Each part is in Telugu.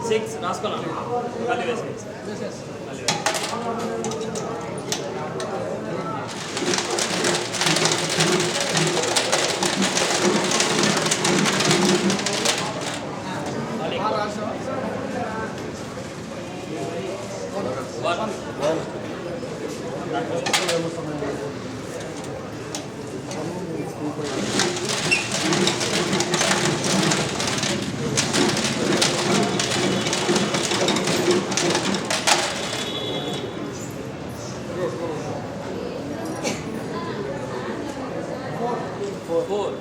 సిక్స్ రాసుకున్నాను మళ్ళీ వేసి ఫోర్.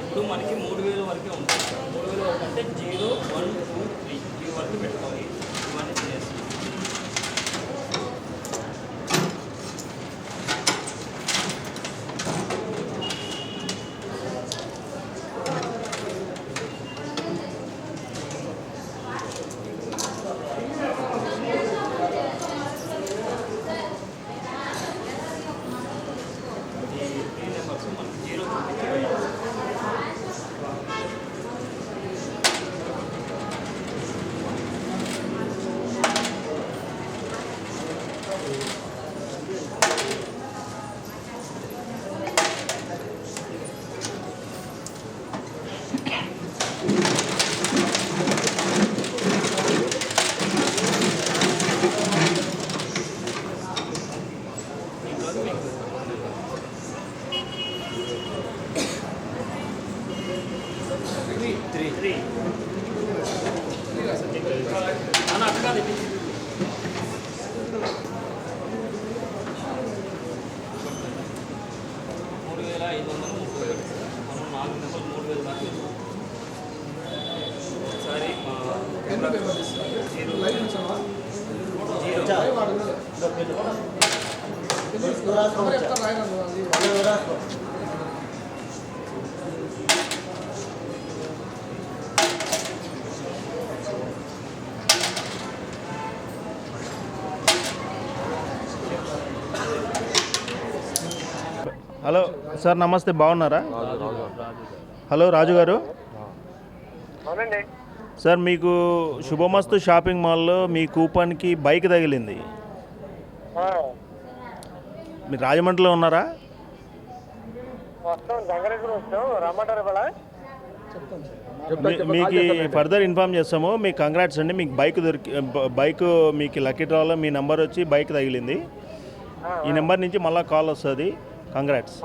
ఇప్పుడు మనకి 3000 వరకే ఉంటుంది. 3000 వరకు అంటే 0, 1, 2, 3 ఈ వరకు పెట్టుకోవాలి. ఇవన్నీ చేసి అడగాలి. 3530 మనం 4 నెంబర్ 3000 దాకా ఒకసారి హలో సార్, నమస్తే, బాగున్నారా? హలో రాజు గారు. సార్, మీకు శుభమస్తు షాపింగ్ మాల్లో మీ కూపన్కి బైక్ తగిలింది. మీరు రాజమండ్రిలో ఉన్నారా? మీకు ఫర్దర్ ఇన్ఫామ్ చేస్తాము. మీకు కంగ్రాట్స్ అండి, మీకు బైక్ మీకు లక్కీ డ్రాలో మీ నెంబర్ వచ్చి బైక్ తగిలింది. ఈ నెంబర్ నుంచి మళ్ళీ కాల్ వస్తుంది. కంగ్రాట్స్.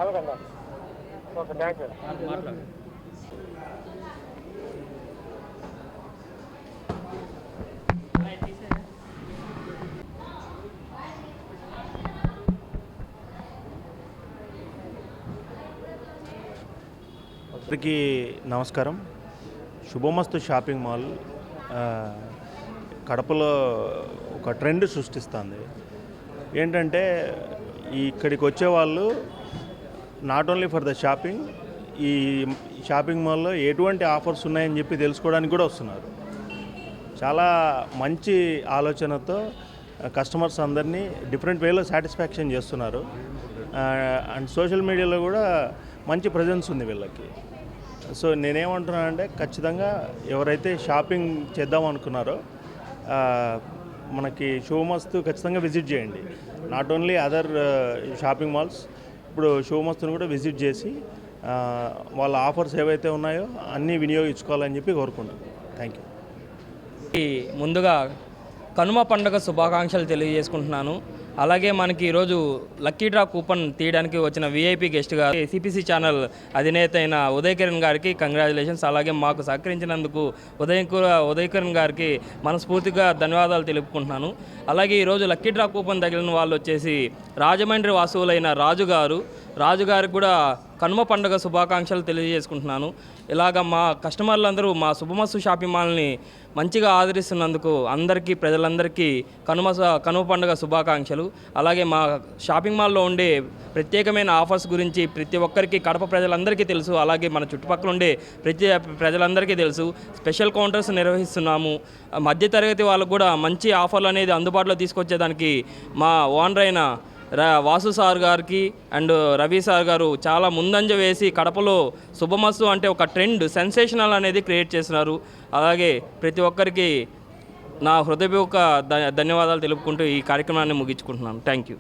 అందరికీ నమస్కారం. శుభమస్తు షాపింగ్ మాల్ కడపలో ఒక ట్రెండ్ సృష్టిస్తుంది. ఏంటంటే ఇక్కడికి వచ్చేవాళ్ళు not only for the shopping, ఈ షాపింగ్ మాల్లో ఎటువంటి ఆఫర్స్ ఉన్నాయని చెప్పి తెలుసుకోవడానికి కూడా వస్తున్నారు. చాలా మంచి ఆలోచనతో కస్టమర్స్ అందరినీ డిఫరెంట్ వేలో సాటిస్ఫాక్షన్ చేస్తున్నారు. అండ్ సోషల్ మీడియాలో కూడా మంచి ప్రజెన్స్ ఉంది వీళ్ళకి. సో నేనేమంటున్నానంటే, ఖచ్చితంగా ఎవరైతే షాపింగ్ చేద్దాం అనుకున్నారో మనకి శుభమస్తు ఖచ్చితంగా విజిట్ చేయండి. Not only other shopping malls, ఇప్పుడు శుభమస్తుని కూడా విజిట్ చేసి వాళ్ళ ఆఫర్స్ ఏవైతే ఉన్నాయో అన్నీ వినియోగించుకోవాలని చెప్పి కోరుకుంటున్నాను. Thank you. ముందుగా కనుమ పండుగ శుభాకాంక్షలు తెలియజేసుకుంటున్నాను. అలాగే మనకి ఈరోజు లక్కీ డ్రా కూపన్ తీయడానికి వచ్చిన విఐపి గెస్ట్ గారు సిపిసి ఛానల్ అధినేత అయిన ఉదయ్ కిరణ్ గారికి కంగ్రాచులేషన్స్. అలాగే మాకు సహకరించినందుకు ఉదయ్ కిరణ్ గారికి మనస్ఫూర్తిగా ధన్యవాదాలు తెలుపుకుంటున్నాను. అలాగే ఈరోజు లక్కీ డ్రా కూపన్ తగిలిన వాళ్ళు వచ్చేసి రాజమండ్రి వాసువులైన రాజుగారికి కూడా కనుమ పండుగ శుభాకాంక్షలు తెలియజేసుకుంటున్నాను. ఇలాగ మా కస్టమర్లందరూ మా శుభమస్తు షాపింగ్ మాల్ని మంచిగా ఆదరిస్తున్నందుకు ప్రజలందరికీ కనుమ పండుగ శుభాకాంక్షలు. అలాగే మా షాపింగ్ మాల్లో ఉండే ప్రత్యేకమైన ఆఫర్స్ గురించి ప్రతి ఒక్కరికి కడప ప్రజలందరికీ తెలుసు. అలాగే మన చుట్టుపక్కల ఉండే ప్రజలందరికీ తెలుసు. స్పెషల్ కౌంటర్స్ నిర్వహిస్తున్నాము. మధ్యతరగతి వాళ్ళకు కూడా మంచి ఆఫర్లు అనేది అందుబాటులో తీసుకొచ్చేదానికి మా ఓనర్ అయిన వాసు సార్ గారికి అండ్ రవి సార్ గారు చాలా ముందంజ వేసి కడపలో శుభమస్తు అంటే ఒక ట్రెండ్ సెన్సేషనల్ అనేది క్రియేట్ చేస్తున్నారు. అలాగే ప్రతి ఒక్కరికి నా హృదయపూర్వక ధన్యవాదాలు తెలుపుకుంటూ ఈ కార్యక్రమాన్ని ముగించుకుంటున్నాను. Thank you.